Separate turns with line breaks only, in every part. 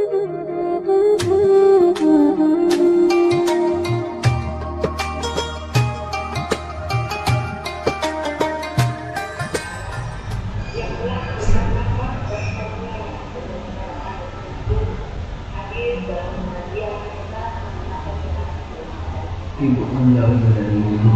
Ibu menjauh dari ibu.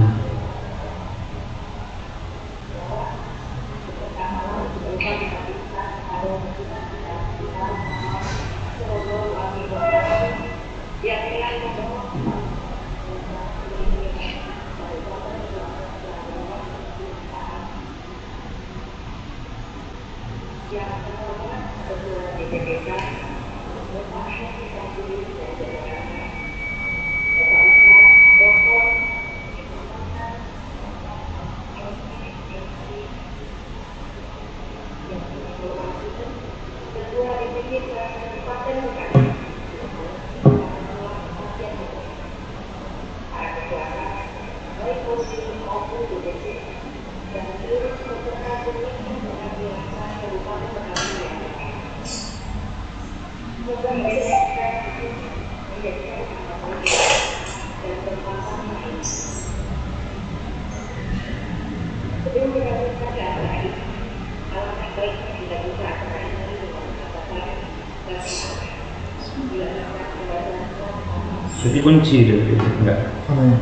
Jadi kunci itu enggak?
Apanya?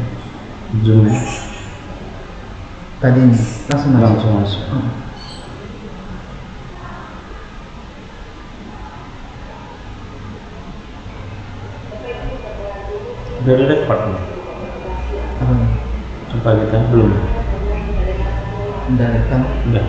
Zoomnya
Tadi ini langsung
masuk. Udah ada rekod nih?
Apanya?
Coba kita belum?
Udah rekam?
Udah.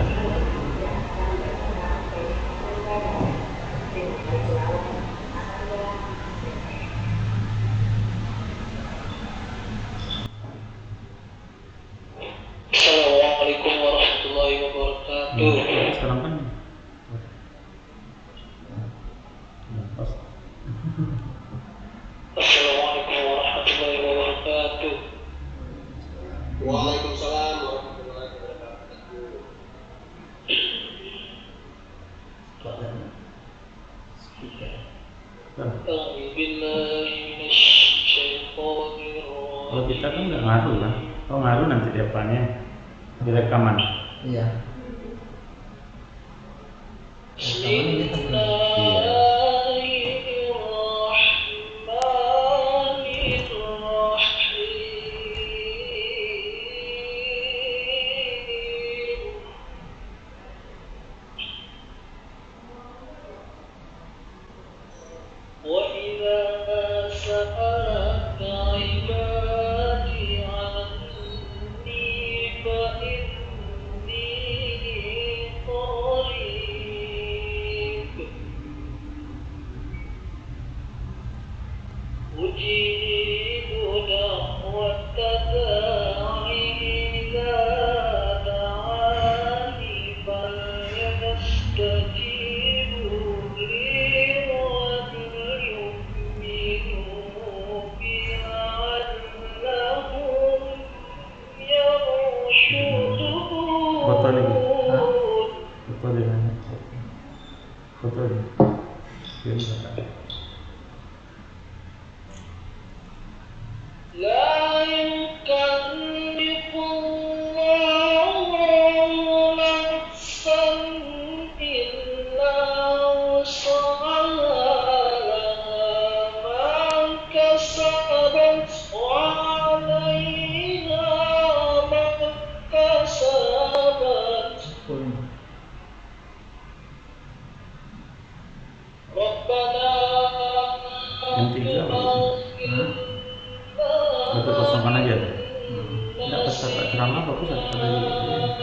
Assalamualaikum warahmatullahi wabarakatuh.
Sekarang kan pas.
Assalamualaikum warahmatullahi wabarakatuh. Waalaikumsalam warahmatullahi wabarakatuh.
Kalau kita kan nggak ngaruh kan? Kalau ngaruh nanti depannya di rekaman.
Iya. Rekaman ini teman.
Iya. Foto lagi. Foto dengan foto lagi.
La yukallifullahu nafsan illa wus'aha ma kasabat wa 'alayha ma kasabat. Rabbana
Yang tiga Bapak kosongkan aja. Nggak pas kakak ceramah bagus atau dari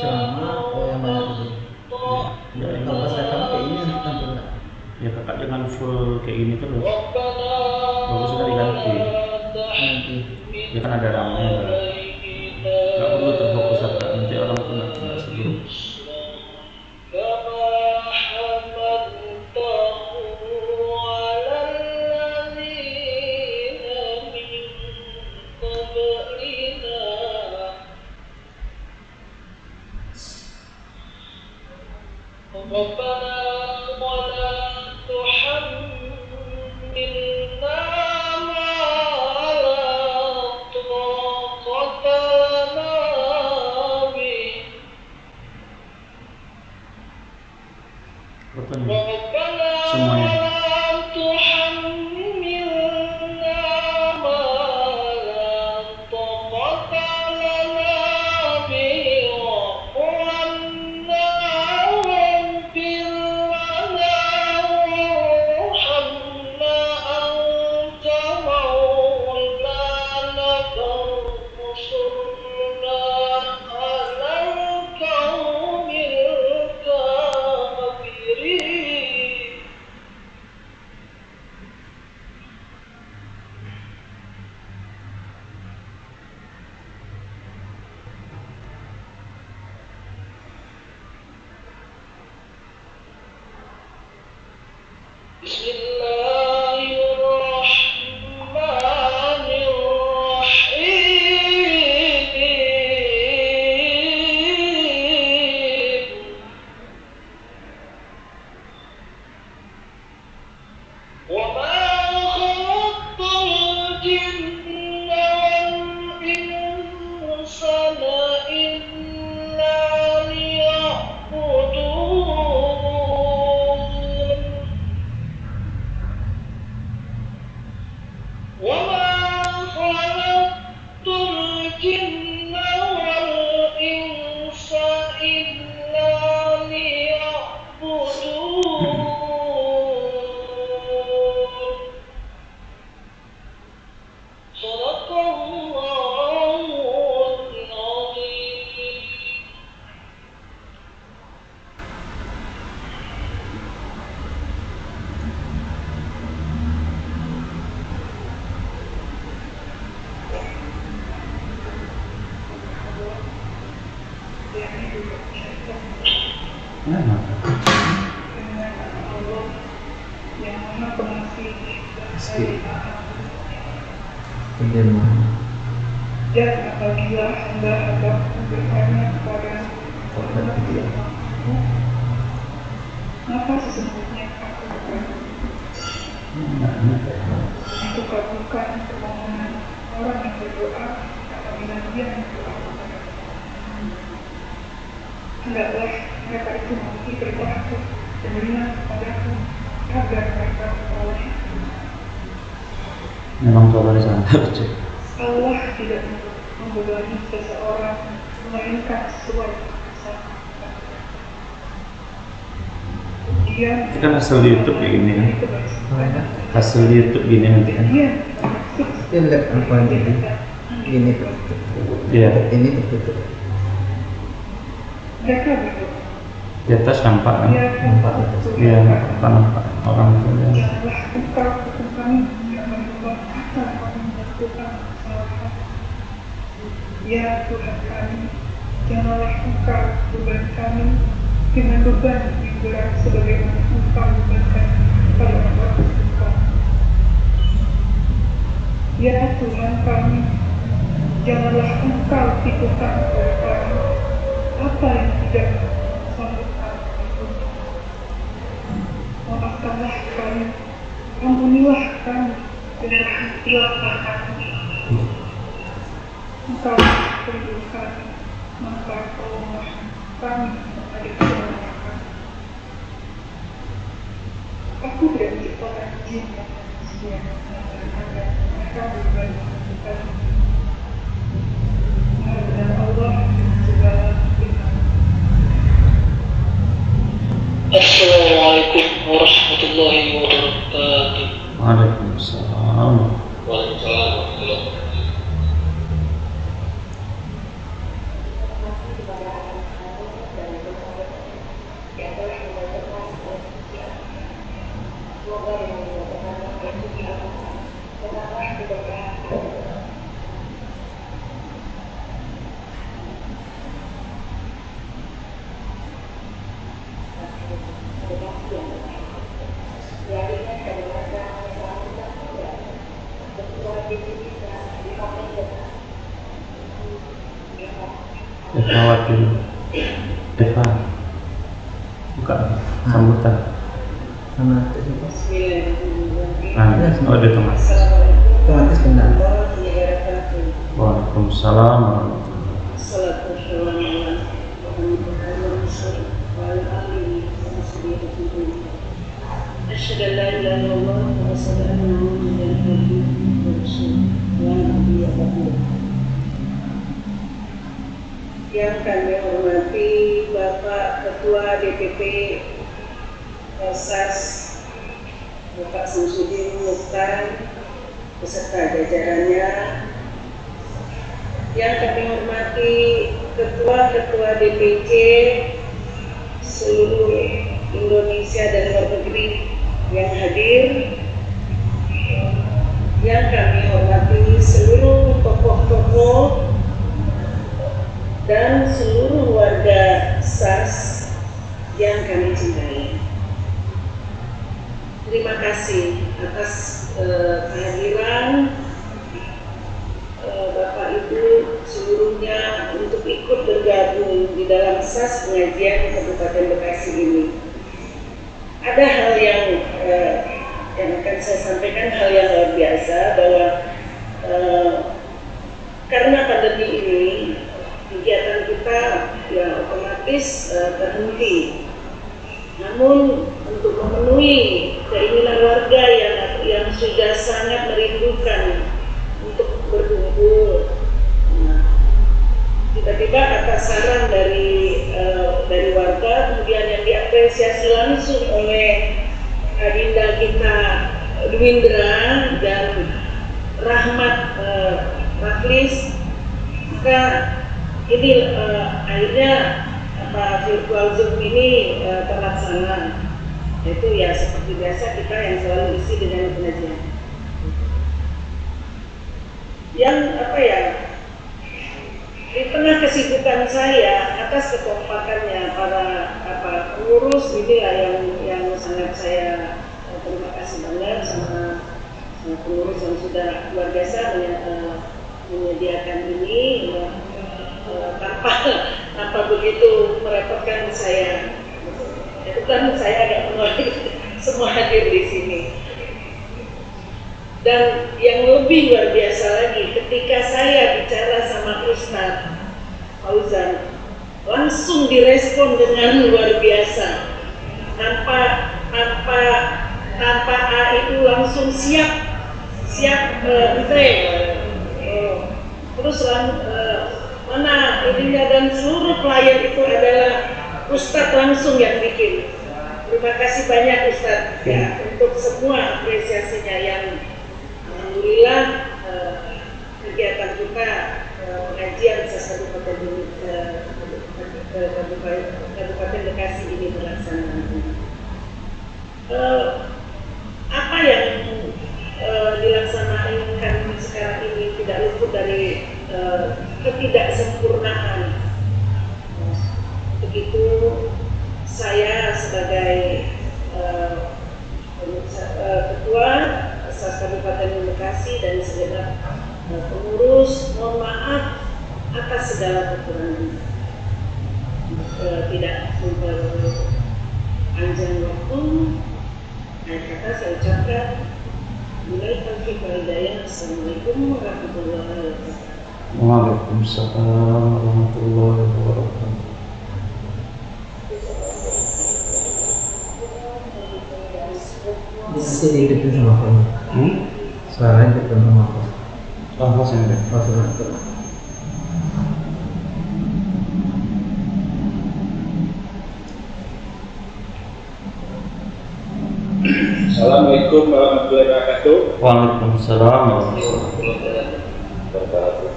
Ceramah yang banyak itu.
ya ini
Kalau pas rekam kayak ini nanti tampil nggak?
ya kakak jangan full kayak gini terus. Bagus sekali ganti.
Nanti.
Ya kan ada ramai. Nggak perlu terfokus kakak, nanti orang tuh nggak sedih.
ربنا ولا تحملنا Bismillahirrahmanirrahim. وما خلقت الجن والإنس إلا ليعبدون وما خلقت الجن والإنس إلا ليعبدون صدق الله العظيم.
Kenapa?
Skip. Kemudian
Dan apabila hamba-hamba bertanya kepada
korban video.
maka sesungguhnya aku berkata, aku kabulkan permohonan orang yang berdoa apabila dia berdoa kepadaku. Hendaklah mereka itu memiliki perilaku dan beriman kepadaku agar mereka memperoleh.
Memang coba di sana.
Allah tidak membebani seseorang melainkan sesuai keputusan. Dia
Itu kan hasil di YouTube kayak gini kan?
Mana?
Hasil di YouTube gini nanti kan?
dia
Dia lihat apa ini? Ini tertutup.
Iya.
Ini tertutup.
mereka berdoa.
Di atas nampak kan?
Dia
Nampak itu.
Iya, nampak orang itu. Ya.
janganlah engkau hukum kami yang membuat apa kami melakukan kesalahan. Ya Tuhan kami, janganlah engkau beban kami dengan beban yang berat sebagaimana engkau bebankan kepada orang engkau. Ya Tuhan kami, janganlah engkau tipukan kepada kami apa yang tidak sanggup kami lakukan. Maafkanlah kami, ampunilah kami, dan rahmatilah kami. Engkau pelindung kami, maka tolonglah kami dari neraka. Aku tidak menciptakan jin dan manusia agar mereka berbagi kami. Maha benar Allah dengan segala firman.
Assalamualaikum warahmatullahi wabarakatuh.
Waalaikumsalam.
Waalaikumsalam warahmatullahi wabarakatuh.
Lewat dulu. Depan. Buka sambutan.
Sama itu juga.
Oh, di tengah.
Otomatis kena.
Waalaikumsalam warahmatullahi
أشهد أن لا إله إلا الله وأشهد أن محمدا عبده ورسوله لا نبي بعده. Yang kami hormati Bapak Ketua DPP Kosas Bapak Samsudin Mukhtar beserta jajarannya, yang kami hormati Ketua-Ketua DPC seluruh Indonesia dan luar negeri yang hadir, yang kami hormati seluruh tokoh-tokoh dan seluruh warga SAS yang kami cintai. terima kasih atas kehadiran Bapak Ibu seluruhnya untuk ikut bergabung di dalam SAS pengajian Kabupaten Bekasi ini. Ada hal yang akan saya sampaikan, hal yang luar biasa, bahwa karena pandemi ini kegiatan kita ya otomatis terhenti. Namun untuk memenuhi keinginan warga yang sudah sangat merindukan untuk berkumpul, tiba-tiba atas saran dari warga, kemudian yang diapresiasi langsung oleh Adinda kita Dwindra dan Rahmat Raflis, maka ini akhirnya virtual Zoom ini terlaksana. Itu ya seperti biasa kita yang selalu isi dengan pengajian. Yang di tengah kesibukan saya, atas kekompakannya para pengurus, inilah yang sangat saya terima kasih banget sama pengurus yang sudah luar biasa menyediakan ini tanpa begitu merepotkan saya. Itu kan saya agak menolak semua hadir di sini. Dan yang lebih luar biasa lagi, ketika saya bicara sama Ustadz Fauzan, langsung direspon dengan luar biasa. Tanpa A itu langsung siap terus mana ininya, dan seluruh klien itu adalah Ustadz langsung yang bikin. Terima kasih banyak Ustadz ya, untuk semua apresiasinya yang alhamdulillah kegiatan kita pengajian SAS Kabupaten Bekasi ini terlaksana. Apa yang dilaksanakan sekarang ini tidak luput dari ketidaksempurnaan. Begitu saya sebagai ketua SAS Kabupaten Bekasi dan segenap pengurus, mohon maaf atas segala kekurangan. Tidak memperpanjang waktu, akhir kata saya ucapkan mulai taufiq wal hidayah. Assalamualaikum warahmatullahi wabarakatuh.
Waalaikumsalam warahmatullahi wabarakatuh.
Bisa diikutin sama kamu. Suaranya diikutin sama aku.
Apa sih ini?
Assalamualaikum warahmatullahi wabarakatuh.
Waalaikumsalam warahmatullahi
Wabarakatuh.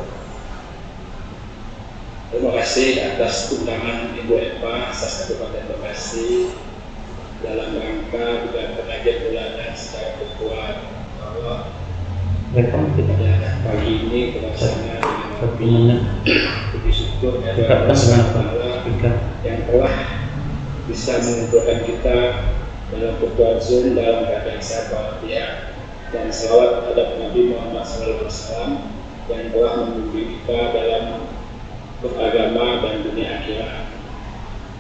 Terima kasih atas undangan Ibu Eva SAS Kabupaten Bekasi dalam rangka juga pengajian bulanan secara virtual bahwa pada pagi ini pelaksanaan dengan puji syukur kepada Allah yang telah bisa mengumpulkan kita dalam virtual Zoom dalam keadaan sehat walafiat, dan selawat terhadap Nabi Muhammad SAW yang telah membimbing kita dalam beragama dan dunia akhirat.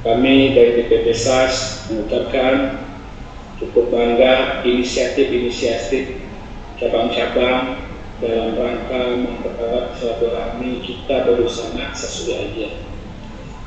Kami dari DPP SAS mengucapkan cukup bangga inisiatif cabang-cabang dalam rangka mempererat silaturahmi kita bersama sesudah aja.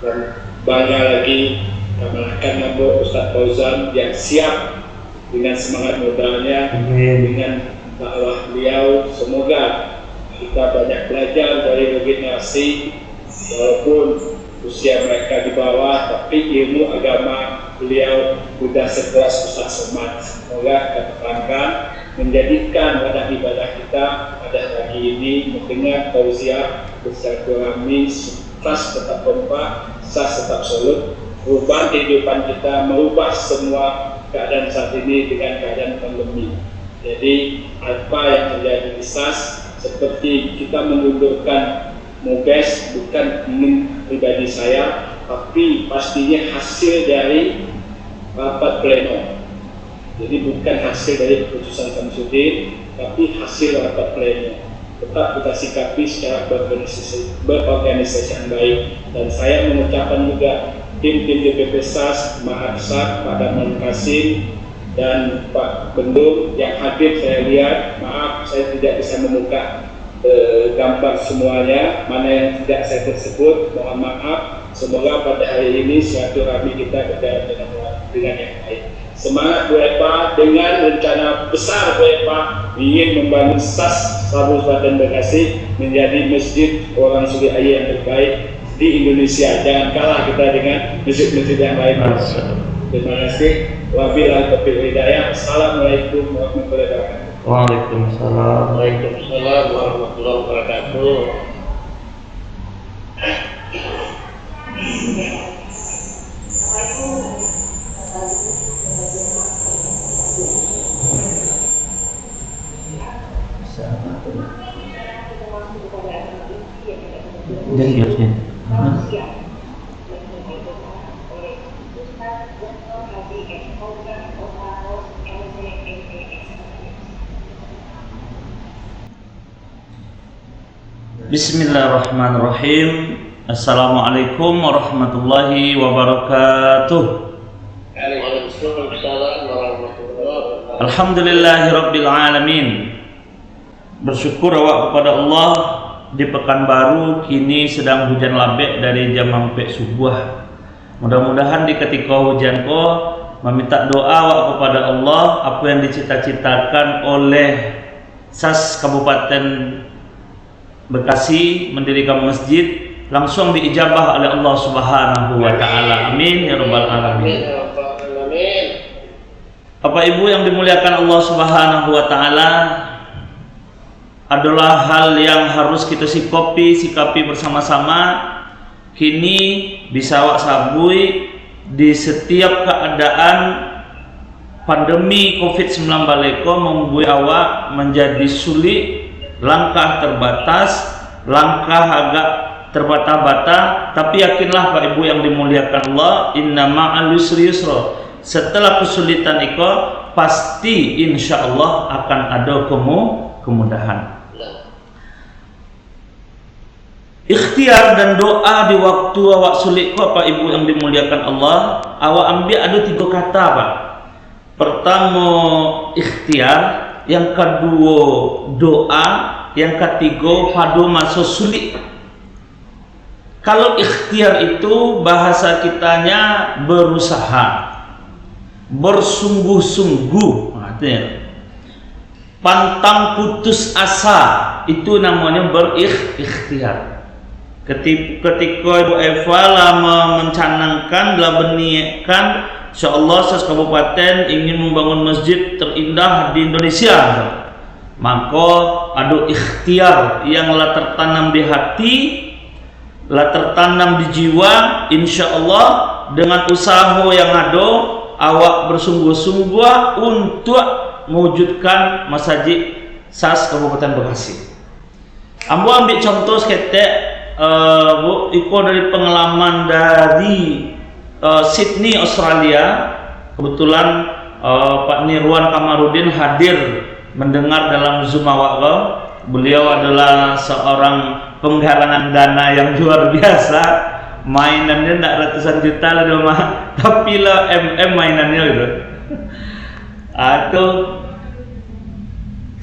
Dan bangga lagi Kamalkan Nabo Ustadz Fauzan yang siap dengan semangat modalnya, dengan dakwah beliau. Semoga kita banyak belajar dari generasi, walaupun usia mereka di bawah, tapi ilmu agama beliau sudah sekelas Ustadz Somad. Semoga keterangan menjadikan wadah ibadah kita pada pagi ini mendengar tausiah bersilaturahmi, SAS tetap kompak, SAS tetap solid. Perubahan kehidupan kita, merubah semua keadaan saat ini dengan keadaan pandemi. Jadi apa yang terjadi di SAS, seperti kita mengundurkan MUBES, bukan pribadi saya, tapi pastinya hasil dari rapat pleno. Jadi bukan hasil dari keputusan Samsudin, tapi hasil rapat pleno. Tetap kita sikapi secara berorganisasi yang baik. Dan saya mengucapkan juga tim-tim DPP SAS, Maharsat, Pak Darman Kasim, dan Pak Bendung yang hadir. Saya lihat, maaf saya tidak bisa membuka gambar semuanya, mana yang tidak saya tersebut, mohon maaf. Semoga pada hari ini silaturahmi kita berjalan dengan yang baik. Semangat Bu Epa, dengan rencana besar Bu Epa ingin membangun SAS Kabupaten Bekasi menjadi masjid orang Suri Aye yang terbaik di Indonesia. Jangan kalah kita dengan masjid-masjid yang lain. Terima kasih. Wabillahi taufiq wal hidayah. Assalamualaikum warahmatullahi wabarakatuh.
Waalaikumsalam.
Waalaikumsalam warahmatullahi wabarakatuh.
Dan biasanya Bismillahirrahmanirrahim. Assalamualaikum warahmatullahi wabarakatuh. Alhamdulillahirabbil alamin. Bersyukur awak kepada Allah, di Pekanbaru kini sedang hujan labek dari jam sampai subuh. Mudah-mudahan di ketika hujan ko meminta doa awak kepada Allah, apa yang dicita-citakan oleh SAS Kabupaten Bekasi mendirikan masjid langsung diijabah oleh Allah Subhanahu wa taala. Amin ya rabbal alamin. Bapak Ibu yang dimuliakan Allah Subhanahu wa taala, adalah hal yang harus kita sikapi bersama-sama. Kini bisa awak sabui di setiap keadaan pandemi COVID-19 membuat awak menjadi sulit, langkah terbatas, langkah agak terbata-bata. Tapi yakinlah Pak Ibu yang dimuliakan Allah, inna ma'al yusri yusra. Setelah kesulitan itu pasti insya Allah akan ada kemudahan. Ikhtiar dan doa di waktu awak sulit Pak Ibu yang dimuliakan Allah, awak ambil ada 3 kata Pak. Pertama ikhtiar, yang kedua doa, yang ketiga pada masa sulit. Kalau ikhtiar itu bahasa kitanya berusaha, bersungguh-sungguh, artinya pantang putus asa, itu namanya berikhtiar. Ketika Ibu Eva lama mencanangkan, telah berniatkan, insyaallah SAS Kabupaten ingin membangun masjid terindah di Indonesia, maka ada ikhtiar yang telah tertanam di hati, telah tertanam di jiwa. Insyaallah dengan usaha yang ada, awak bersungguh-sungguh untuk mewujudkan masjid SAS Kabupaten Bekasi. Ambo ambil contoh seketek, Bu, ikut dari pengalaman dari Sydney, Australia. Kebetulan Pak Nirwan Kamarudin hadir mendengar dalam Zoom awak. Beliau adalah seorang penggalangan dana yang luar biasa. Mainannya tidak ratusan juta lah rumah, tapi lah mainannya gitu. Atau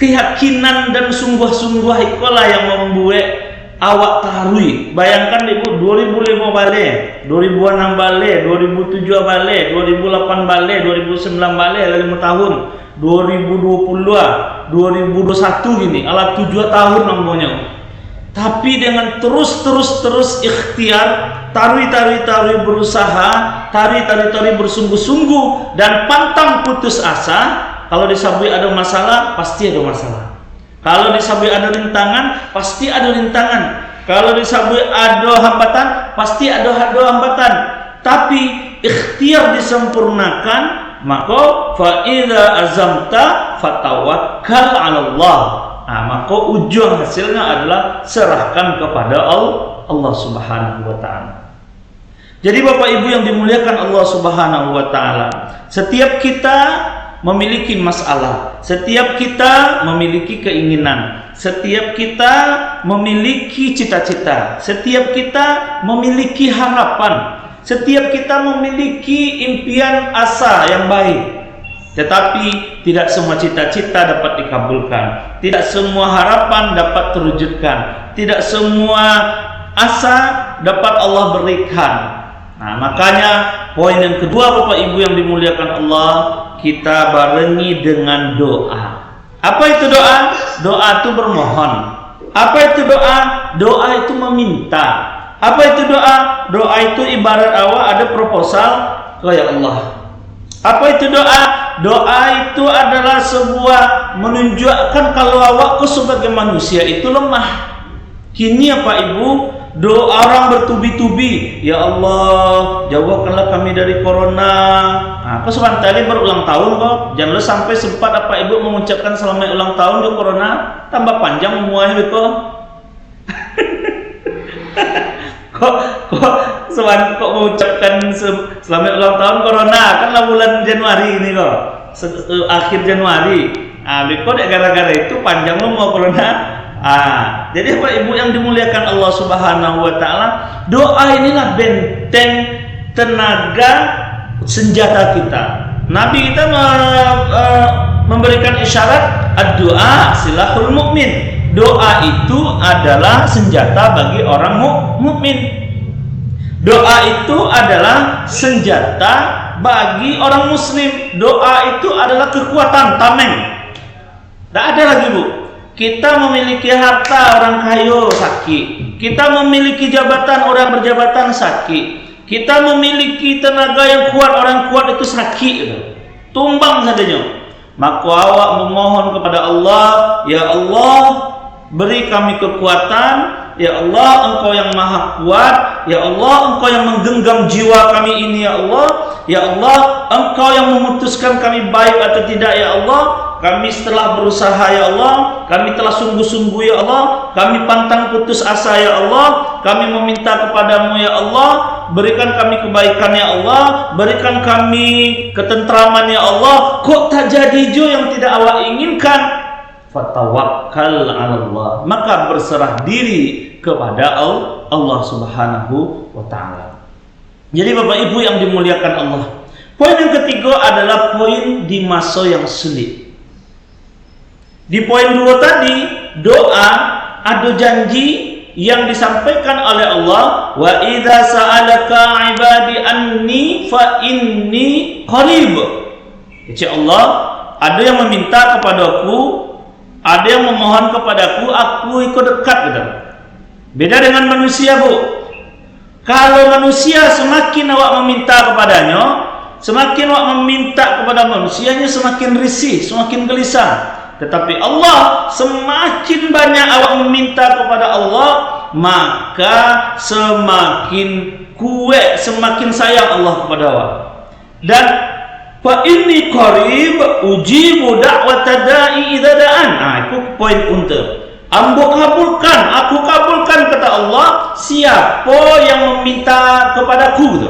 keyakinan dan sungguh-sungguh itulah yang membuat awak tarui. Bayangkan Ibu, 2005 balik, 2006 balik, 2007 balik, 2008 balik, 2009 balik, 5 tahun, 2020 2021 gini, alat 7 tahun namanya. Tapi dengan terus ikhtiar, tarui berusaha, tarui bersungguh-sungguh, dan pantang putus asa. Kalau disabui ada masalah, pasti ada masalah. Kalau disabui ada rintangan, pasti ada rintangan. Kalau disabui ada hambatan, pasti ada hambatan. Tapi ikhtiar disempurnakan, maka fa idza azamta fatawakkal 'ala Allah. Nah, maka ujung hasilnya adalah serahkan kepada Allah Subhanahu wa taala. Jadi Bapak Ibu yang dimuliakan Allah Subhanahu wa taala, setiap kita memiliki masalah. Setiap kita memiliki keinginan. Setiap kita memiliki cita-cita. Setiap kita memiliki harapan. Setiap kita memiliki impian asa yang baik. Tetapi tidak semua cita-cita dapat dikabulkan. Tidak semua harapan dapat terwujudkan. Tidak semua asa dapat Allah berikan. Nah, makanya poin yang kedua Bapak Ibu yang dimuliakan Allah, kita barengi dengan doa. Apa itu doa? Doa itu bermohon. Apa itu doa? Doa itu meminta. Apa itu doa? Doa itu ibarat awak ada proposal ke ya Allah. Apa itu doa? Doa itu adalah sebuah menunjukkan kalau awakku sebagai manusia itu lemah. Kini Pak Ibu, doa orang bertubi-tubi, ya Allah, jauhkanlah kami dari corona. Nah, kok sebentar ini berulang tahun kok. Jangan sampai sempat Pak Ibu mengucapkan selamat ulang tahun di corona, tambah panjang umurannya kok. kok mengucapkan selamat ulang tahun corona, kan lah bulan Januari ini kok, akhir Januari. Kok gara-gara itu panjang lo mau corona. Jadi Bapak Ibu yang dimuliakan Allah Subhanahu wa taala, doa inilah benteng tenaga senjata kita. Nabi kita memberikan isyarat ad-doa silahul mukmin. Doa itu adalah senjata bagi orang mukmin. Doa itu adalah senjata bagi orang muslim. Doa itu adalah kekuatan tameng. Tidak ada lagi Bu. Kita memiliki harta, orang kaya sakit. Kita memiliki jabatan, orang berjabatan sakit. Kita memiliki tenaga yang kuat, orang kuat itu sakit. Tumbang saja. Maka awak memohon kepada Allah, ya Allah, beri kami kekuatan. Ya Allah, Engkau yang maha kuat. Ya Allah, Engkau yang menggenggam jiwa kami ini. Ya Allah, ya Allah, Engkau yang memutuskan kami baik atau tidak. Ya Allah, kami setelah berusaha ya Allah, kami telah sungguh-sungguh ya Allah, kami pantang putus asa ya Allah, kami meminta kepadamu ya Allah, berikan kami kebaikan ya Allah, berikan kami ketentraman ya Allah. Kok tak jadi jo yang tidak awak inginkan? Fatawakkal 'ala Allah, maka berserah diri kepada Allah Subhanahu wa taala. Jadi Bapak Ibu yang dimuliakan Allah, poin yang ketiga adalah poin di masa yang sulit. Di poin 2 tadi, doa ada janji yang disampaikan oleh Allah, wa idza sa'alaka 'ibadi anni fa inni qarib. Jadi Allah ada yang meminta kepadaku, ada yang memohon kepadaku, aku ikut dekat gitu. Beda dengan manusia Bu. Kalau manusia semakin awak meminta kepadanya, semakin awak meminta kepada manusianya, semakin risih, semakin gelisah. Tetapi Allah, semakin banyak awak meminta kepada Allah, maka semakin kuat, semakin sayang Allah kepada awak. Dan fa inni qarib ujibu da'watad da'i idza da'an. Itu poin untuk aku kabulkan kata Allah siapa yang meminta kepadaku gitu.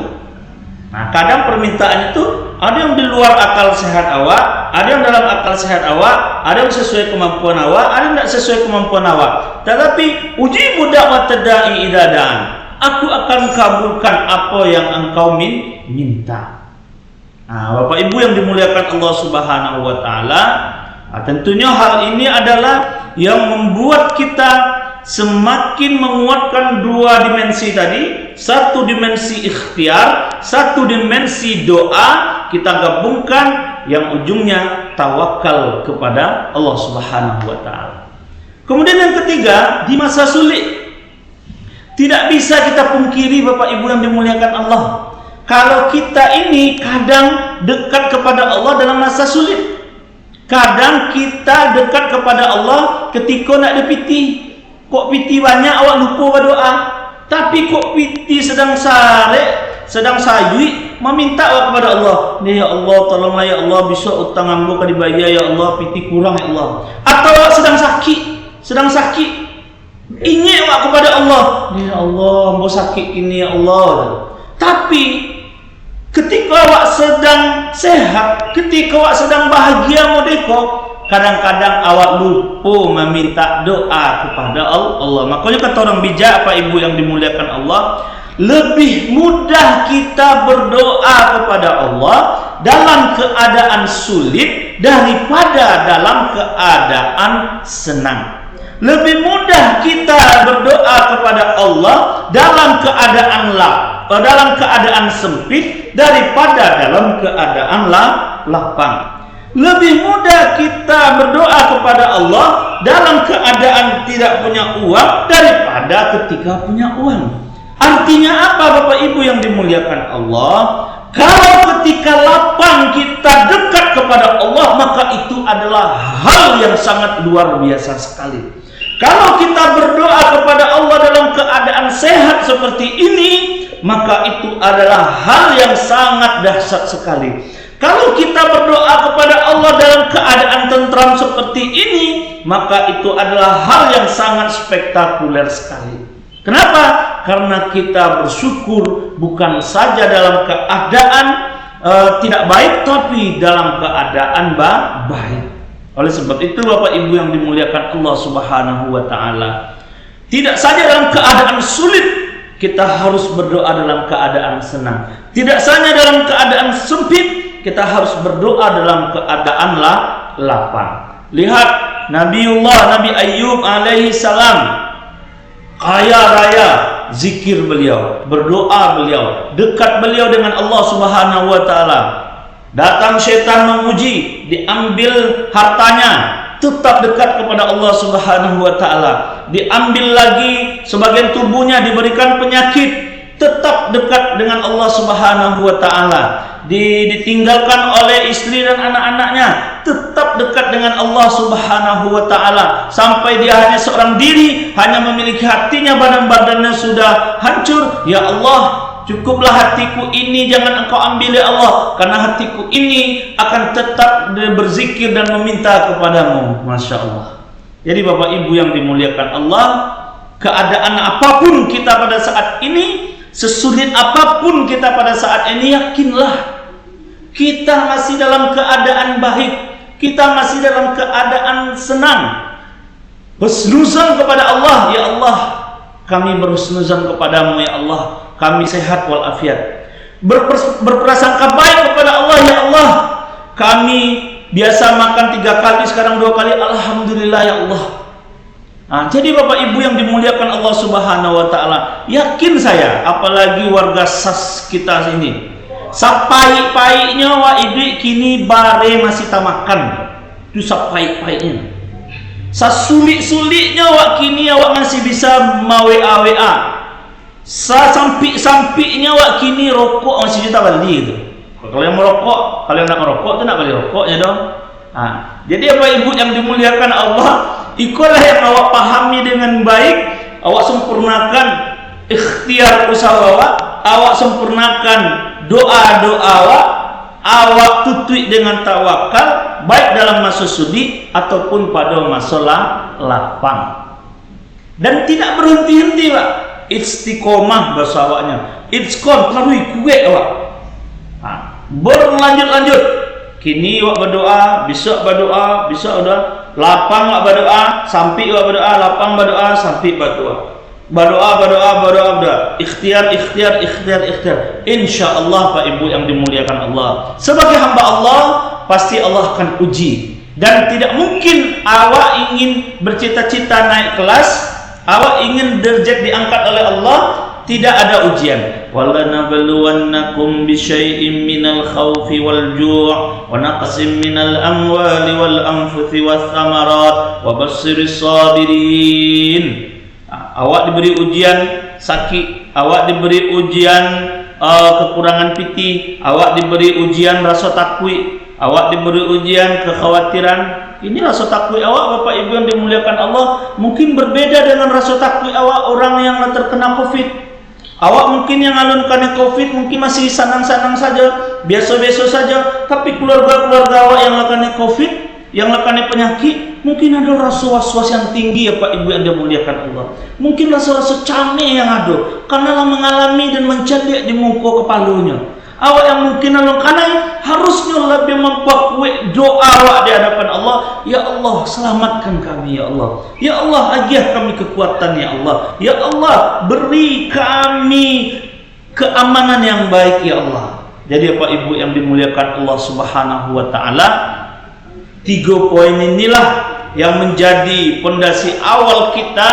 Nah, kadang permintaan itu ada yang di luar akal sehat awak, ada yang dalam akal sehat awak, ada yang sesuai kemampuan awak, ada yang tidak sesuai kemampuan awak. Tetapi ujibu da'watad da'i idza da'an. Aku akan kabulkan apa yang engkau minta. Nah, Bapak Ibu yang dimuliakan Allah Subhanahu wa taala, tentunya hal ini adalah yang membuat kita semakin menguatkan dua dimensi tadi, satu dimensi ikhtiar, satu dimensi doa, kita gabungkan yang ujungnya tawakal kepada Allah Subhanahu wa taala. Kemudian yang ketiga, di masa sulit tidak bisa kita pungkiri Bapak Ibu yang dimuliakan Allah, kalau kita ini kadang dekat kepada Allah dalam masa sulit. Kadang kita dekat kepada Allah ketika nak ada piti. Kok piti banyak awak lupa berdoa. Tapi kok piti sedang sarek, sedang sayui, meminta awak kepada Allah. Ya Allah, tolonglah ya Allah, bisa utang ambo ka dibayar ya Allah, piti kurang ya Allah. Atau awak sedang sakit. Ingin awak kepada Allah. Ya Allah, ambo sakit ini ya Allah. Tapi Ketika awak sedang sehat, ketika awak sedang bahagia modeko, kadang-kadang awak lupa meminta doa kepada Allah. Makanya kata orang bijak, Pak Ibu yang dimuliakan Allah, lebih mudah kita berdoa kepada Allah dalam keadaan sulit daripada dalam keadaan senang. Lebih mudah kita berdoa kepada Allah dalam keadaan sempit daripada dalam keadaan lapang. Lebih mudah kita berdoa kepada Allah dalam keadaan tidak punya uang daripada ketika punya uang. Artinya apa, Bapak Ibu yang dimuliakan Allah? Kalau ketika lapang kita dekat kepada Allah, maka itu adalah hal yang sangat luar biasa sekali. Kalau kita berdoa kepada Allah dalam keadaan sehat seperti ini, maka itu adalah hal yang sangat dahsyat sekali. Kalau kita berdoa kepada Allah dalam keadaan tentram seperti ini, maka itu adalah hal yang sangat spektakuler sekali. Kenapa? Karena kita bersyukur bukan saja dalam keadaan tidak baik, tapi dalam keadaan baik. Oleh sebab itu Bapak Ibu yang dimuliakan Allah Subhanahu wa taala, tidak saja dalam keadaan sulit kita harus berdoa dalam keadaan senang. Tidak saja dalam keadaan sempit kita harus berdoa dalam keadaan lapang. Lihat Nabi Ayyub alaihi salam, kaya raya zikir beliau, berdoa beliau, dekat beliau dengan Allah Subhanahu wa taala. Datang setan menguji, diambil hartanya, tetap dekat kepada Allah Subhanahu wa taala. Diambil lagi sebagian tubuhnya, diberikan penyakit, tetap dekat dengan Allah Subhanahu wa taala. Ditinggalkan oleh istri dan anak-anaknya, tetap dekat dengan Allah Subhanahu wa taala, sampai dia hanya seorang diri, hanya memiliki hatinya, badan-badannya sudah hancur. Ya Allah, cukuplah hatiku ini, jangan Engkau ambil ya Allah, karena hatiku ini akan tetap berzikir dan meminta kepadamu. Masya Allah. Jadi Bapak Ibu yang dimuliakan Allah, keadaan apapun kita pada saat ini, sesulit apapun kita pada saat ini, yakinlah kita masih dalam keadaan baik, kita masih dalam keadaan senang. Husnuzan kepada Allah, ya Allah, kami berhusnuzan kepadamu ya Allah, kami sehat walafiat. Berprasangka baik kepada Allah, ya Allah, kami biasa makan 3 kali, sekarang 2 kali, alhamdulillah ya Allah. Nah, jadi Bapak Ibu yang dimuliakan Allah Subhanahu wa taala, yakin saya, apalagi warga SAS kita ini, sapai-painya wa ibi kini bare masih tamakan. Itu sapai-painya. Sasulik-suliknya wa kini awak masih bisa mawa-wa. Sasampi-sampiknya wa kini rokok masih kita beli itu. Kalau yang merokok, kalau yang nak merokok itu nak beli rokoknya dong. Nah, jadi Bapak Ibu yang dimuliakan Allah, ikulah yang awak pahami dengan baik, awak sempurnakan ikhtiar usaha awak sempurnakan doa-doa awak tutui dengan tawakal, baik dalam masa sudi ataupun pada masa lapang. Dan tidak berhenti-henti Pak, istiqomah bahasa awaknya, itqon, lalu kuat awak. Berlanjut-lanjut, kini awak berdoa, besok berdoa, besok udah lapang awak berdoa, sampai awak berdoa, lapang berdoa, sampai berdoa. Berdoa, ikhtiar. Insya Allah Pak Ibu yang dimuliakan Allah, sebagai hamba Allah pasti Allah akan uji. Dan tidak mungkin awak ingin bercita-cita naik kelas, awak ingin derajat diangkat oleh Allah, tidak ada ujian. Walanabluwannakum bisyai'in minal khawfi wal ju' wa naqsin minal amwali wal anfusi was thamarat wa bassiris sabirin. Awak diberi ujian sakit, awak diberi ujian kekurangan piti, awak diberi ujian rasa takut, awak diberi ujian kekhawatiran. Ini rasa takut awak Bapak Ibu yang dimuliakan Allah mungkin berbeda dengan rasa takut awak orang yang terkena COVID. Awak mungkin yang alunkan COVID mungkin masih sanang-sanang saja, biasa-biasa saja, tapi keluarga-keluarga awak yang lakani COVID, yang lakani penyakit, mungkin ada rasa was-was yang tinggi ya Pak Ibu yang dimuliakan Allah. Mungkin rasa-rasa canggih yang ada karena mengalami dan mencedek di muka kepalanya. awak yang mungkin nolong kanai harusnya lebih memperkuat doa awak di hadapan Allah. Ya Allah, selamatkan kami ya Allah. Ya Allah, agiah kami kekuatan ya Allah. Ya Allah, beri kami keamanan yang baik ya Allah. Jadi Bapak Ibu yang dimuliakan Allah Subhanahu wa taala, 3 poin inilah yang menjadi pondasi awal kita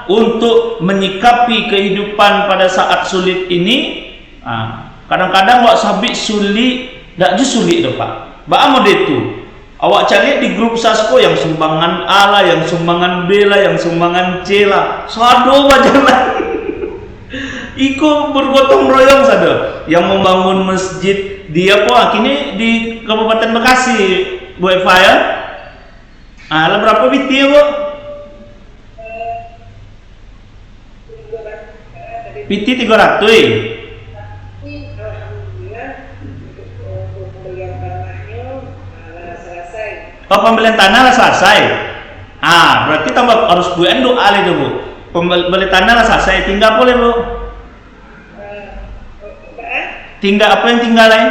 untuk menyikapi kehidupan pada saat sulit ini. Kadang-kadang wak sabit sulit, tak je sulit dah Pak. Ba mau itu. Awak cari di grup Sasko yang sumbangan A lah, yang sumbangan B lah, yang sumbangan C lah. Sado bajalan. Iko bergotong royong sada. Yang membangun masjid di apa? Kini di Kabupaten Bekasi, Bu Eva ya. Lah berapa biti ya, Bu? Biti 300. Oh, pembelian tanah lah selesai. Berarti tambah harus buat doa itu Bu. Pembelian tanah lah selesai. Tinggal boleh Bu? Tinggal apa yang tinggal lain?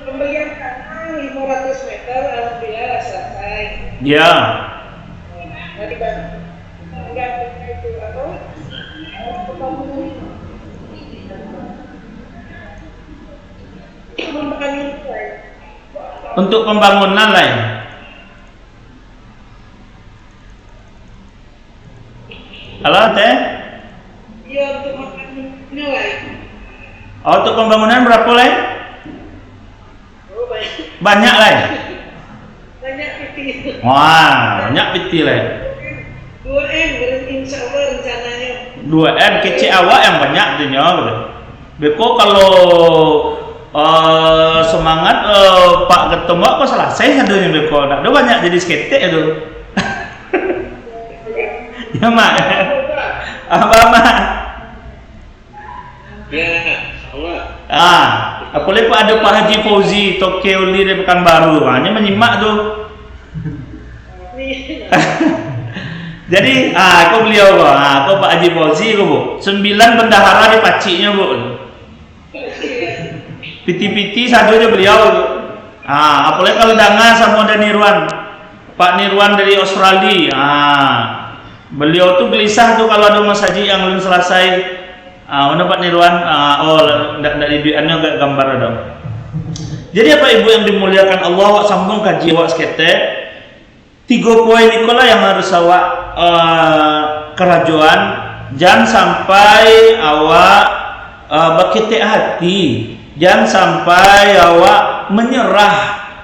Pembelian tanah 500 meter alhamdulillah selesai.
Ya.
Jadi enggak itu apa?
Untuk pembangunan lain. Halo Teh?
Iya, untuk makan nilai.
Untuk pembangunan berapa lain?
Oh, banyak.
Banyak lain.
Banyak piti.
Wah, banyak piti lain.
2M insya Allah rencananya.
2M kecil awak yang banyak tu nyawa. Beko kalau semangat Pak Ketum kok selesai adanya Beko. Tak ada banyak jadi sketek itu. Ya mak. Apa mak?
Ya, Allah.
Aku lihat ada Pak Haji Fauzi Tokyo di Pekanbaru. Hanya menyimak tu. Jadi, aku beliau kok. Aku Pak Haji Fauzi kok Bu. 9 bendahara di paciknya Bu. Piti-piti satu aja beliau. Apalagi kalau Danga sama ada Nirwan. Pak Nirwan dari Australia. Beliau tuh gelisah tuh kalau ada Mas Haji yang belum selesai. Mana Pak Nirwan? Ndak dibiannya agak gambar dong. Jadi apa Ibu yang dimuliakan Allah, wak sambung kaji wak sekete. 3 poin itulah yang harus awak kerajuan. Jangan sampai awak berketek hati. Jangan sampai awak menyerah.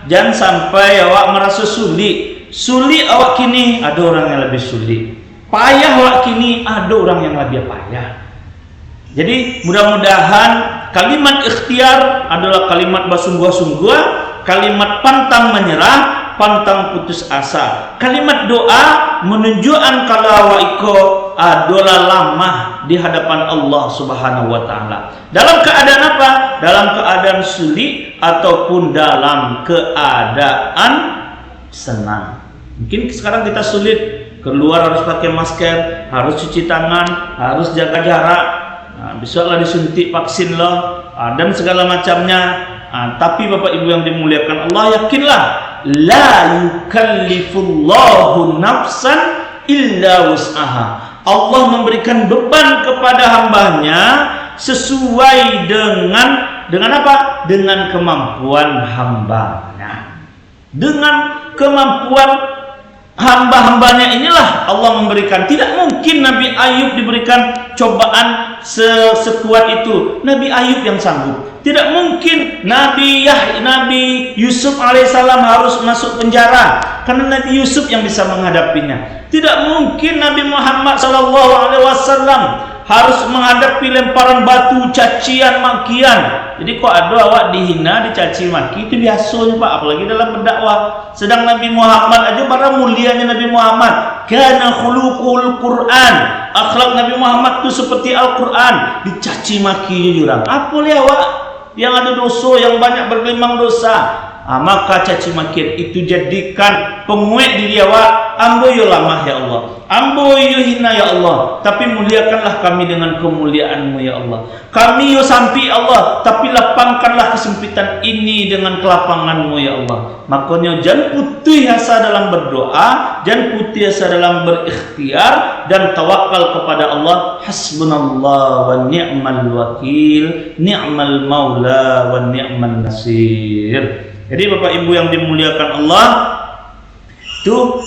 Jangan sampai awak merasa sulit. Sulit awak kini, ada orang yang lebih sulit. Payah awak kini, ada orang yang lebih payah. Jadi mudah-mudahan kalimat ikhtiar adalah kalimat bersungguh-sungguh, kalimat pantang menyerah, pantang putus asa. Kalimat doa menunjukkan kalau awak iko adalah lamah di hadapan Allah Subhanahu wa taala. Dalam keadaan apa? Dalam keadaan sulit ataupun dalam keadaan senang. Mungkin sekarang kita sulit, keluar harus pakai masker, harus cuci tangan, harus jaga jarak. Besoklah disuntik vaksin loh, dan segala macamnya. Tapi Bapak Ibu yang dimuliakan Allah, yakinlah la yukallifullahu nafsan illa wus'aha. Allah memberikan beban kepada hambanya sesuai dengan apa? Dengan kemampuan hambanya. Dengan kemampuan hamba-hambanya inilah Allah memberikan. Tidak mungkin Nabi Ayub diberikan cobaan sekuat itu. Nabi Ayub yang sanggup. Tidak mungkin Nabi Yusuf alaihissalam harus masuk penjara karena Nabi Yusuf yang bisa menghadapinya. Tidak mungkin Nabi Muhammad SAW harus menghadapi lemparan batu, cacian, makian. Jadi kok ada awak dihina, dicaci maki, itu biasa Pak, apalagi dalam berdakwah. Sedang Nabi Muhammad aja para mulianya Nabi Muhammad, kana khuluqul Quran. Akhlak Nabi Muhammad itu seperti Al-Quran, dicaci maki jurang. Apa li awak yang ada dosa, yang banyak bergelimang dosa? maka caci makian itu jadikan penguat diri awak. Ambo yo lamah ya Allah, ambo yo hina ya Allah, tapi muliakanlah kami dengan kemuliaan-Mu ya Allah. Kami yo sampai Allah, tapi lapangkanlah kesempitan ini dengan kelapangan-Mu ya Allah. Makanya jangan putih asa dalam berdoa, jangan putih asa dalam berikhtiar, dan tawakal kepada Allah. Hasbunallah wa ni'mal wakil, ni'mal maula wa ni'mal nasir. Jadi Bapak Ibu yang dimuliakan Allah, itu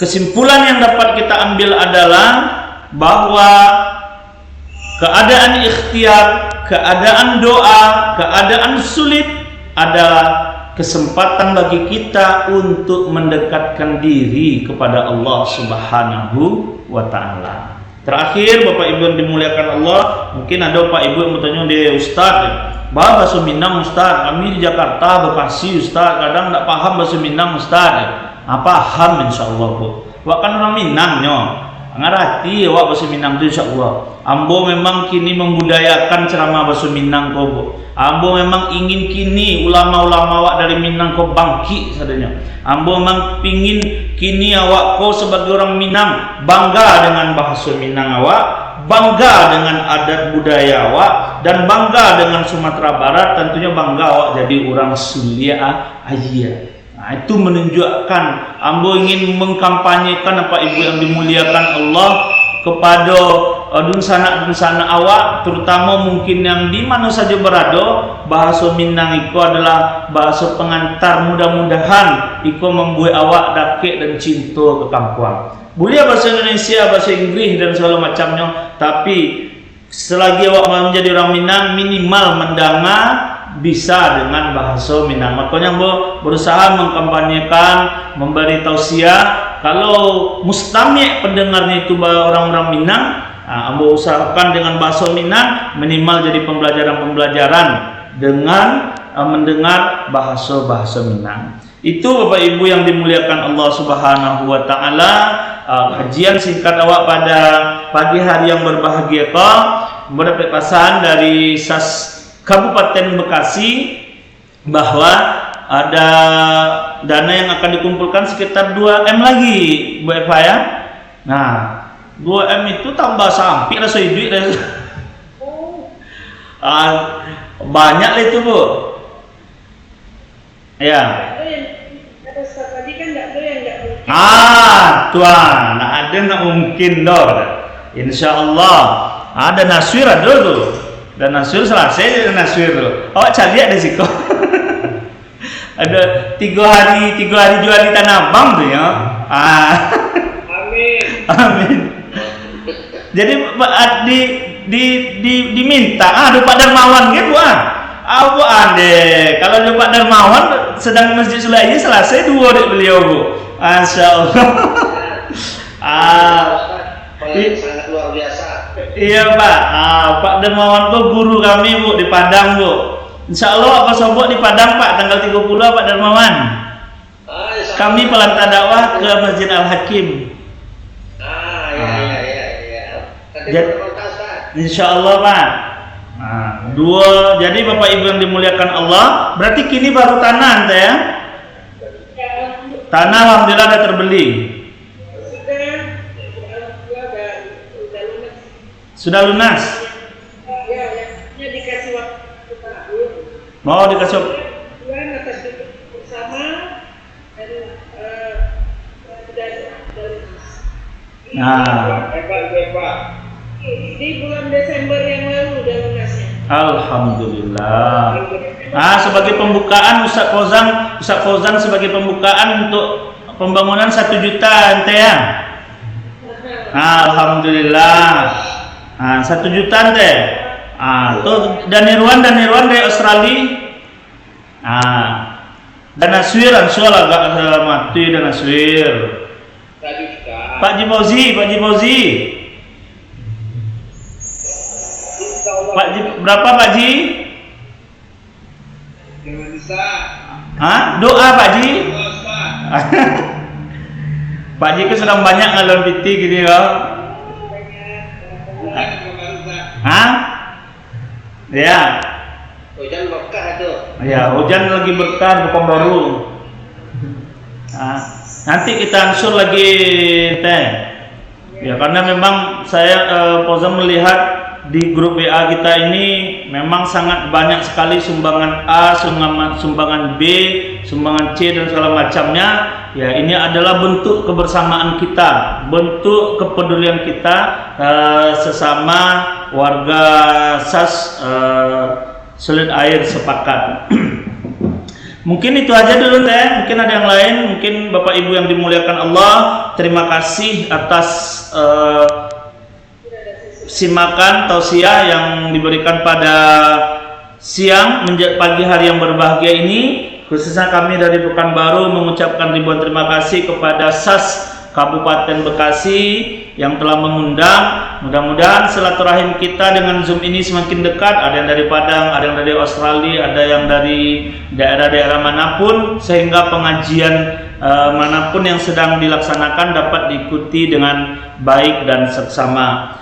kesimpulan yang dapat kita ambil adalah bahwa keadaan ikhtiar, keadaan doa, keadaan sulit adalah kesempatan bagi kita untuk mendekatkan diri kepada Allah Subhanahu wa Ta'ala. Terakhir, Bapak Ibu yang dimuliakan Allah, mungkin ada Bapak Ibu yang bertanya, dia Ustaz, bahasa Minang Ustaz, kami di Jakarta, Bekasi Ustaz, kadang tak paham bahasa Minang Ustaz. Paham insyaallah Bu. Wak kan orang Minang nyo. Ngarati wak bahasa Minang tu insyaallah. Ambo memang kini membudayakan ceramah bahasa Minang ko Bu. Ambo memang ingin kini ulama-ulama wak dari Minang ko bangkit sadanya. Ambo memang pingin kini awak ko sebagai orang Minang bangga dengan bahasa Minang awak, bangga dengan adat budaya awak, dan bangga dengan Sumatera Barat. Tentunya bangga awak jadi orang Sulia Ayia. Itu menunjukkan ambo ingin mengkampanyekan apa Ibu yang dimuliakan Allah kepada dunsana-dunsana awak, terutama mungkin yang di mana saja berada. Bahasa Minang itu adalah bahasa pengantar. Mudah-mudahan itu membuat awak dakik dan cinta ke kampung. Boleh bahasa Indonesia, bahasa Inggris dan segala macamnya, tapi selagi awak mau menjadi orang Minang, minimal mendengar bisa dengan bahasa Minang. Makanya berusaha mengkampanyekan, memberi tausiah. Kalau mustami' pendengarnya itu orang-orang Minang, ambo usahakan dengan bahasa Minang minimal jadi pembelajaran-pembelajaran dengan mendengar bahasa-bahasa Minang. Itu Bapak Ibu yang dimuliakan Allah Subhanahu wa Ta'ala, kajian singkat awak pada pagi hari yang berbahagia kau mendapat pesan dari Kabupaten Bekasi bahwa ada dana yang akan dikumpulkan sekitar 2M lagi Bu Eva ya. Nah 2M itu tambah sampai rasa duit banyak lah itu Bu ya. Tuan, ada nggak mungkin dong. Insya Allah ada naswir ada tuh. Dan naswir selesai dan naswir tuh. Awak cari ada sih kok. Ada 3 hari 2 hari Tanah Abang tuh ya. Amin. Amin. Jadi diminta ada Pak Darmawan gitu apa ande kalau ada Pak Darmawan sedang Masjid Sulaiman selesai 2 dek beliau Bu. Masya Allah.
Sangat luar biasa.
Iya Pak. Pak Darmawan tuh guru kami Bu di Padang Bu. Insya Allah apa sobok di Padang Pak tanggal 30 Pak Darmawan. Kami pelantara dakwah ke Masjid Al Hakim. Insya Allah Pak. Jadi Bapak Ibu yang dimuliakan Allah, berarti kini baru tanah ente ya? Tanah alhamdulillah ada terbeli. Sudah lunas.
Ya dikasih waktu tahun.
Mau dikasih
atas bersama dan
hebat.
Di bulan Desember yang lalu udah lunasnya.
Alhamdulillah. Sebagai pembukaan Ustaz Fauzan sebagai pembukaan untuk pembangunan 1 juta ente ya. Alhamdulillah. 1 juta ente. Tuh dan Irwan dari Australia. Dan Naswir insyaallah agak mati dan Naswir. Pak Jibozi. Berapa Pak Ji?
Jangan bisa.
Doa Pak Ji. Pak Ji kan sedang banyak ngalor piti gini ya. Ya.
Hujan berkah tuh.
Ya, hujan lagi berkah bukan baru. Nah, nanti kita ansur lagi teh. Ya, karena memang saya Fauzan melihat di grup WA kita ini memang sangat banyak sekali sumbangan A, sumbangan B, sumbangan C dan segala macamnya. Ya, ini adalah bentuk kebersamaan kita, bentuk kepedulian kita sesama warga SAS Sulit Air Sepakat. Mungkin itu aja dulu teh. Mungkin ada yang lain. Mungkin Bapak Ibu yang dimuliakan Allah, terima kasih atas simakan tausiah yang diberikan pada siang pagi hari yang berbahagia ini. Khususnya kami dari Pekanbaru mengucapkan ribuan terima kasih kepada SAS Kabupaten Bekasi yang telah mengundang. Mudah-mudahan silaturahim kita dengan Zoom ini semakin dekat. Ada yang dari Padang, ada yang dari Australia, ada yang dari daerah-daerah manapun, sehingga pengajian manapun yang sedang dilaksanakan dapat diikuti dengan baik dan seksama.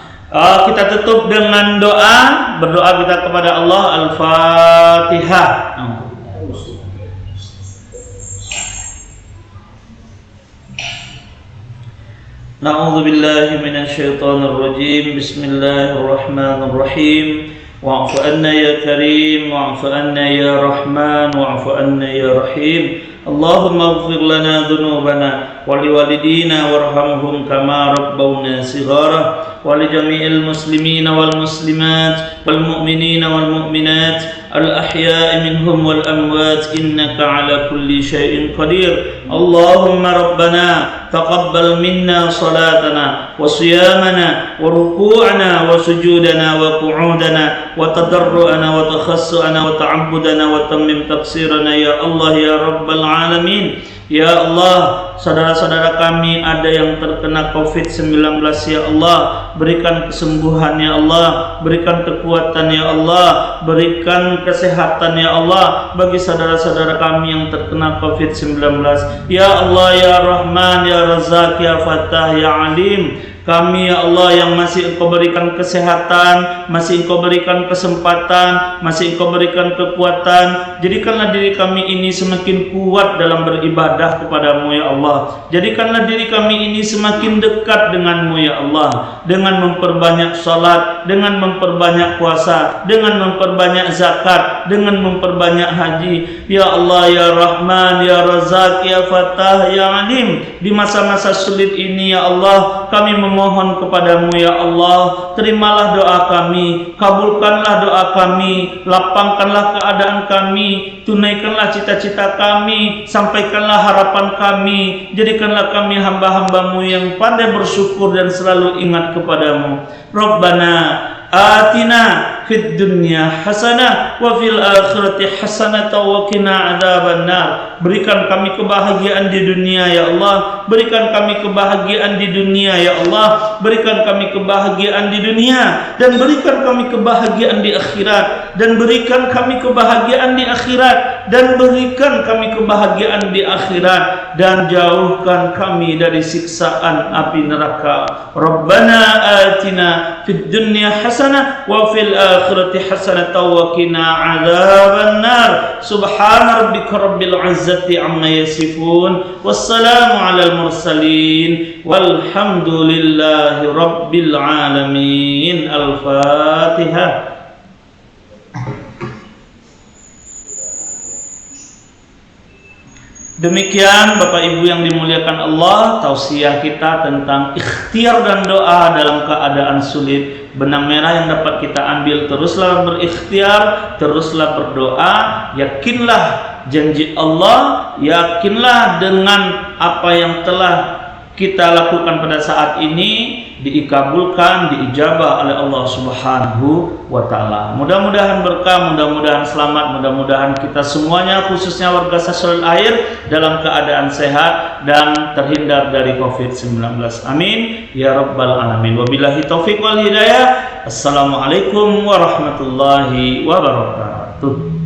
Kita tutup dengan doa, berdoa kita kepada Allah. Al-Fatihah. Na'udzu billahi minasy syaithanir rajim. Bismillahirrahmanirrahim. Wa'fu anna ya karim, wa'fu anna ya rahman, wa'fu anna ya rahim. Allahumma ighfir lana dhunubana wa liwalidina warhamhum kama rabbawna shighara wa li jami'il muslimina wal muslimat wal mu'minina wal mu'minat al ahya'i minhum wal amwat innaka ala kulli syai'in qadir. Allahumma rabbana taqabbal minna salatana wa siyamana wa ruku'ana wa sujudana wa qu'udana wa tadarru'ana wa takhassu'ana wa ta'abbudana wa tammim taqsirana ya Allah ya rabbal alamin. Ya Allah, saudara-saudara kami ada yang terkena COVID-19 ya Allah, berikan kesembuhan ya Allah, berikan kekuatan ya Allah, berikan kesehatan ya Allah bagi saudara-saudara kami yang terkena COVID-19. Ya Allah ya Rahman ya Razak ya Fattah ya Alim. Kami ya Allah yang masih Engkau berikan kesehatan, masih Engkau berikan kesempatan, masih Engkau berikan kekuatan, jadikanlah diri kami ini semakin kuat dalam beribadah kepadamu ya Allah. Jadikanlah diri kami ini semakin dekat denganmu ya Allah, dengan memperbanyak salat, dengan memperbanyak puasa, dengan memperbanyak zakat, dengan memperbanyak haji. Ya Allah ya Rahman ya Razak ya Fattah ya Alim. Di masa-masa sulit ini ya Allah, kami memohon kepadamu ya Allah, terimalah doa kami, kabulkanlah doa kami, lapangkanlah keadaan kami, tunaikanlah cita-cita kami, sampaikanlah harapan kami, jadikanlah kami hamba-hambamu yang pandai bersyukur dan selalu ingat kepadamu. Rabbana atina fid dunya hasanah wa fil akhirati hasanah wa qina adzabannar. Berikan kami kebahagiaan di dunia ya Allah, berikan kami kebahagiaan di dunia ya Allah, berikan kami kebahagiaan di dunia dan berikan kami kebahagiaan di akhirat, dan berikan kami kebahagiaan di akhirat, dan berikan kami kebahagiaan di akhirat, dan jauhkan kami dari siksaan api neraka. Rabbana atina fid dunya hasanah wa fil akhirati hasanah wa qina adzabannar. Subhana rabbika rabbil izzati amma yasifun, wassalamu alal mursalin, walhamdulillahi rabbil alamin. Al-Fatihah. Demikian Bapak Ibu yang dimuliakan Allah, tausiah kita tentang ikhtiar dan doa dalam keadaan sulit. Benang merah yang dapat kita ambil, teruslah berikhtiar, teruslah berdoa, yakinlah janji Allah, yakinlah dengan apa yang telah kita lakukan pada saat ini diikabulkan, diijabah oleh Allah Subhanahu wa Ta'ala. Mudah-mudahan berkah, mudah-mudahan selamat, mudah-mudahan kita semuanya, khususnya warga Sasul Air, dalam keadaan sehat dan terhindar dari COVID-19. Amin ya rabbal alamin. Wabillahi taufiq wal hidayah. Assalamualaikum warahmatullahi wabarakatuh.